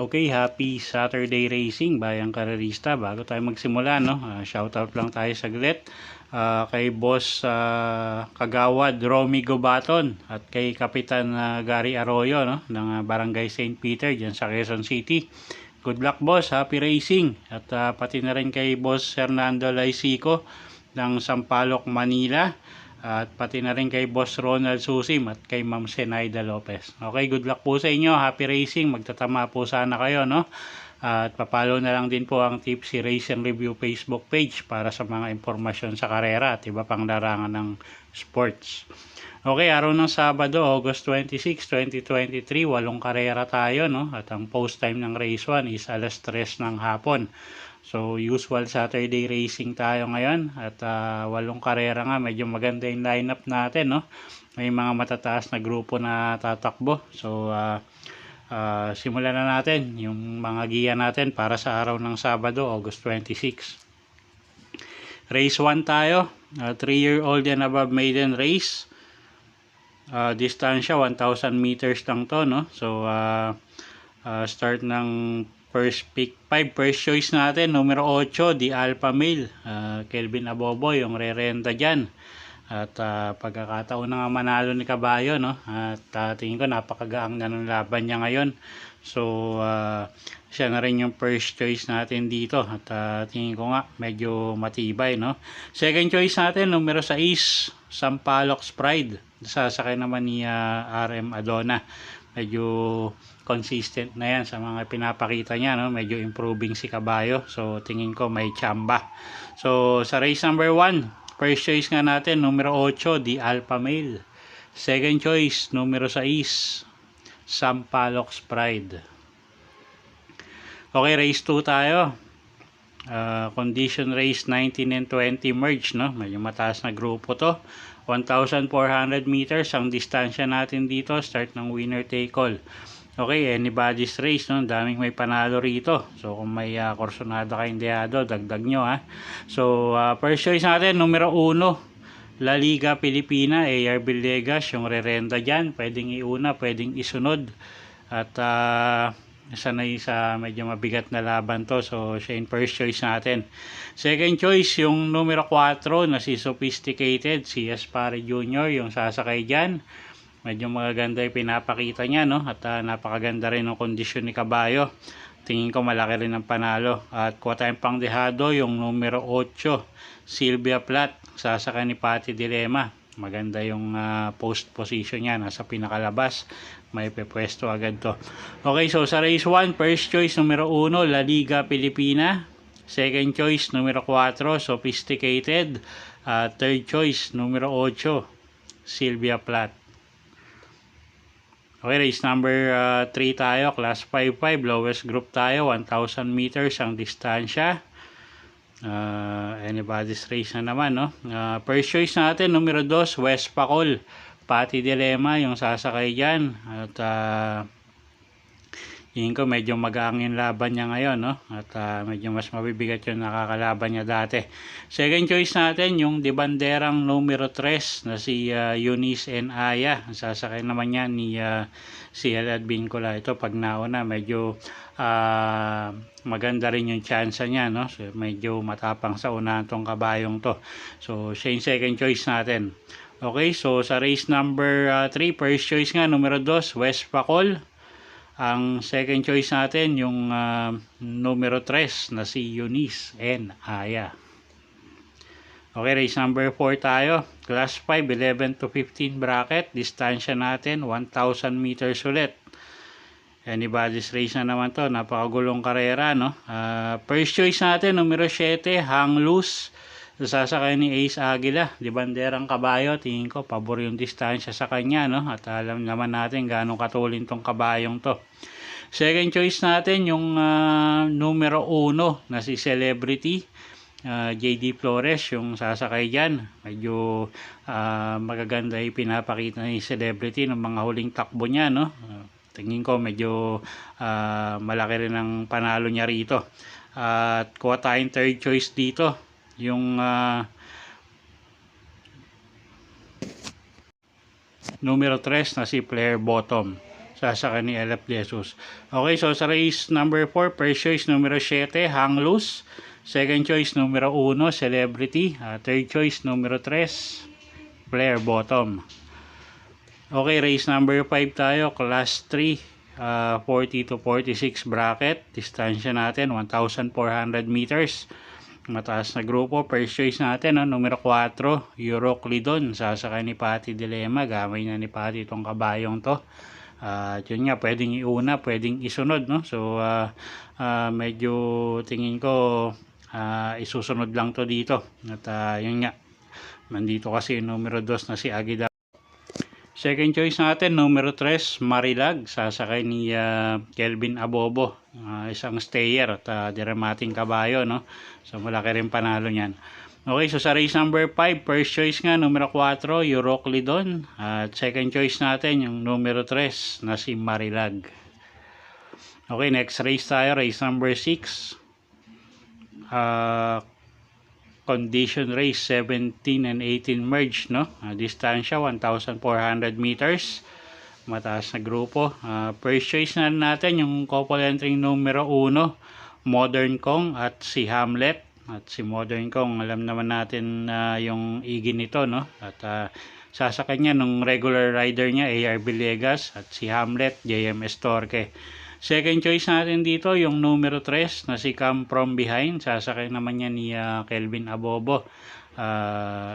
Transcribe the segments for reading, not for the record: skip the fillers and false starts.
Okay, happy Saturday racing bayang karerista. Bago tayo magsimula, no, shoutout lang tayo saglit kay Boss Kagawad Romy Gobaton at kay Kapitan Gary Arroyo, no, ng Barangay St. Peter dyan sa Quezon City. Good luck, boss, happy racing. At pati na rin kay Boss Hernando Laisico ng Sampaloc, Manila. At pati na rin kay Boss Ronald Susim at kay Ma'am Senaida Lopez. Okay, good luck po sa inyo. Happy racing. Magtatama po sana kayo, no? At papalo na lang din po ang Tipsy Race and Review Facebook page para sa mga impormasyon sa karera at iba pang larangan ng sports. Okay, araw ng Sabado, August 26, 2023, 8 karera tayo, no? At ang post time ng race 1 is alas 3 ng hapon. So, usual Saturday racing tayo ngayon at 8 karera nga, medyo maganda yung lineup natin, no? May mga matataas na grupo na tatakbo. So, simulan na natin yung mga giya natin para sa araw ng Sabado, August 26. Race 1 tayo, 3-year-old and above maiden race. Distansya 1,000 meters lang to, no? So, start ng first pick 5, first choice natin, numero 8, di Alpha Male, Kelvin Abobo, yung re-renta dyan. At pagkakataon na nga manalo ni Kabayo, no? At tingin ko napakagaang na ng laban niya ngayon. So, siya na rin yung first choice natin dito. At tingin ko nga medyo matibay, no? Second choice natin, numero 6, Sampaloc Pride. Sasakay naman ni RM Adona. Medyo consistent na yan sa mga pinapakita niya, no? Medyo improving si Kabayo. So, tingin ko may tsamba. So, sa race number 1, first choice nga natin, numero 8, di Alpha Male. Second choice, numero 6, Sampaloc Pride. Okay, race 2 tayo. Condition race 19 and 20 merge, no? Medyo mataas na grupo to. 1,400 meters ang distansya natin dito. Start ng winner take all. Okay, anybody's race, no? Daming may panalo rito. So, kung may korsonado kayong deado, dagdag nyo, ha. So, first choice natin, numero 1, La Liga Pilipina, AR Villegas, yung re-renta dyan. Pwedeng iuna, pwedeng isunod. At, sanay sa medyo mabigat na laban to. So, siya yung first choice natin. Second choice, yung numero 4 na si Sophisticated, si Aspare Jr., yung sasakay dyan. Medyo magaganda yung pinapakita niya, no? At napakaganda rin ng kondisyon ni Kabayo. Tingin ko malaki rin ang panalo. At kuha tayong pangdehado, yung numero 8, Sylvia Plat, sasakay ni Patty Dilema. Maganda yung post position niya, nasa pinakalabas. May pepwesto agad to. Okay, so sa race 1, first choice numero 1, La Liga Pilipina. Second choice numero 4, Sophisticated. Third choice numero 8, Sylvia Plat. Okay, race number 3 tayo, class 5-5, lowest group tayo, 1,000 meters ang distansya. Anybody's race na naman, no? First choice natin, numero 2, West Pacol, Patty Dilema, yung sasakay dyan. At yun ko medyo mag-aangin laban niya ngayon, no? At medyo mas mabibigat yung nakakalaban niya dati. Second choice natin, yung de banderang numero 3 na si Eunice and Aya. Sasakay naman niya ni si Elad Vincula. Ito pag nauna, medyo maganda rin yung chance niya, no? So, medyo matapang sa unahan tong kabayong to. So, siya yung second choice natin. Okay, so sa race number 3, first choice nga, numero 2, West Pacol. Ang second choice natin, yung numero 3 na si Eunice and Aya. Okay, race number 4 tayo. Class 5, 11 to 15 bracket. Distansya natin, 1,000 meters ulit. Anybody's race na naman to. Napakagulong karera, no? First choice natin, numero 7, Hang Loose. Sasakay ni Ace Aguila, di banderang kabayo. Tingin ko pabor yung distansya sa kanya, no? At alam naman natin gaano katulin tong kabayong to. Second choice natin yung numero 1 na si Celebrity, JD Flores, yung sasakay dyan. Medyo magaganda yung pinapakita ni Celebrity ng mga huling takbo niya, no? tingin ko medyo malaki rin ang panalo niya rito. At kuha tayong third choice dito, yung numero 3 na si Player Bottom, sasakay ni LF Jesus. Okay, so sa race number 4, first choice numero 7, Hang Loose. Second choice numero 1, Celebrity. Third choice numero 3, Player Bottom. Okay, race number 5 tayo, class 3, 40 to 46 bracket. Distansya natin 1,400 meters. Mataas na grupo. First choice natin, numero 4, Euroclidon. Sasakay ni Patty Dilema. Gamay na ni Patty itong kabayong to. Yun nga, pwedeng iuna, pwedeng isunod, no? So medyo tingin ko isusunod lang to dito. At yun nga, nandito kasi numero 2 na si Agida. Second choice natin, numero 3, Marilag. Sasakay ni Kelvin Abobo. Isang stayer at diramating kabayo, no? So malaki rin panalo niyan. Okay, so sa race number 5, first choice nga, numero 4, Euroclidon. At second choice natin, yung numero 3 na si Marilag. Okay, next race tayo, race number 6. Condition race 17 and 18 merge, no? Distansya 1,400 meters. Mataas na grupo. First choice na natin yung couple entry numero 1, Modern Kong at si Hamlet. At si Modern Kong, alam naman natin yung igin nito, no? At sasakay niya nung regular rider niya, AR Villegas, at si Hamlet, JMS Torque. Second choice natin dito, yung numero 3 na si Come From Behind. Sasakay naman niya ni Kelvin Abobo.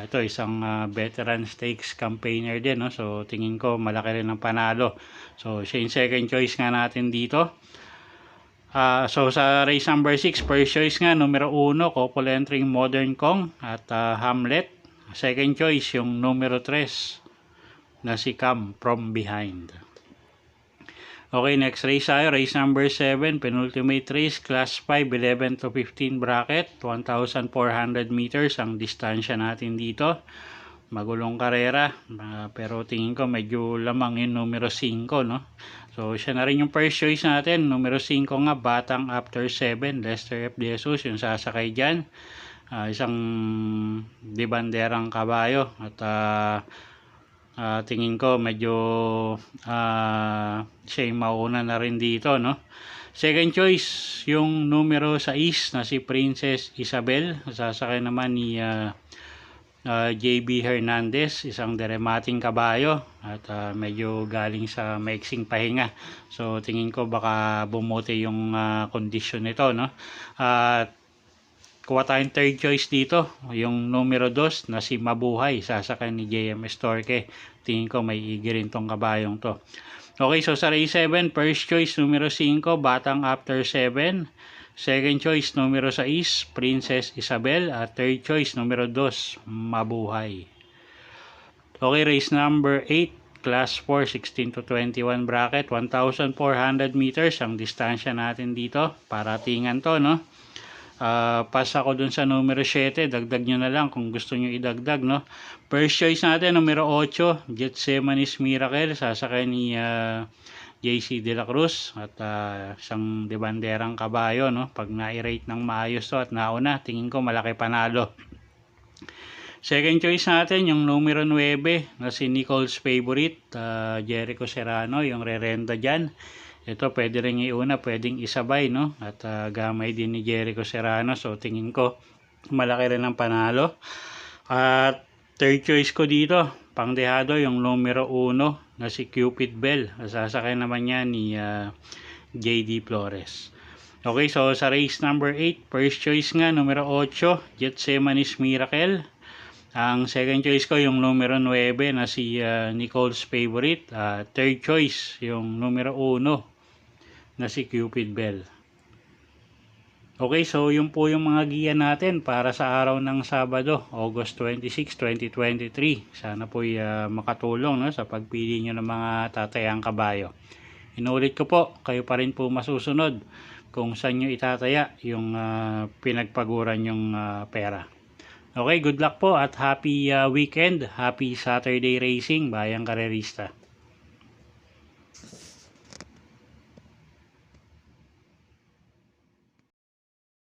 Ito, isang veteran stakes campaigner din, no? So tingin ko malaki rin ang panalo. So siya yung second choice nga natin dito. So sa race number 6, first choice nga, numero 1, couple entering Modern Kong at Hamlet. Second choice, yung numero 3 na si Come From Behind. Okay, next race tayo, race number 7, penultimate race, class 5, 11 to 15 bracket, 1,400 meters ang distansya natin dito. Magulong karera, pero tingin ko medyo lamang yung numero 5, no? So siya na rin yung first choice natin, numero 5 nga, Batang After 7, Lester F. De Jesus, yung sasakay dyan. Isang dibanderang kabayo at tingin ko medyo siya yung mauna na rin dito, no? Second choice, yung numero 6 na si Princess Isabel. Sasakay naman ni JB Hernandez, isang deremating kabayo at medyo galing sa maiksing pahinga. So tingin ko baka bumuti yung kondisyon nito, no? Kuha tayong third choice dito, yung numero 2 na si Mabuhay. Sasakay ni JMS Torque. Tingin ko may igi rin tong kabayong to. Okay, so sa race 7, first choice numero 5, Batang After 7. Second choice numero 6, Princess Isabel. At third choice numero 2, Mabuhay. Okay, race number 8, class 4, 16 to 21 bracket, 1,400 meters ang distansya natin dito. Paratingan to, no? Pass ako dun sa numero 7, dagdag nyo na lang kung gusto nyo idagdag, no? First choice natin, numero 8, Getsemanis Miracle. Sasakay ni JC De La Cruz at isang debanderang kabayo, no? Pag na-rate ng maayos to at nauna, tingin ko malaki panalo. Second choice natin, yung numero 9 na si Nicole's Favorite, Jericho Serrano, yung re-renda dyan. Ito pwede rin iuna, pwedeng isabay, no? At gamay din ni Jericho Serrano. So tingin ko malaki rin ang panalo. At third choice ko dito, pangdehado, yung numero 1 na si Cupid Bell. Sasakay naman niya ni JD Flores. Okay, so sa race number 8, first choice nga, numero 8, Getsemanis Miracle. Ang second choice ko, yung numero 9 na si Nicole's Favorite. Third choice, yung numero 1 na si Cupid Bell. Okay, so yun po yung mga giya natin para sa araw ng Sabado, August 26, 2023. Sana po makatulong, no, sa pagpili nyo ng mga tatayang kabayo. Inulit ko po, kayo pa rin po masusunod kung saan nyo itataya yung pinagpaguran yung pera. Okay, good luck po at happy weekend. Happy Saturday racing, bayang karerista.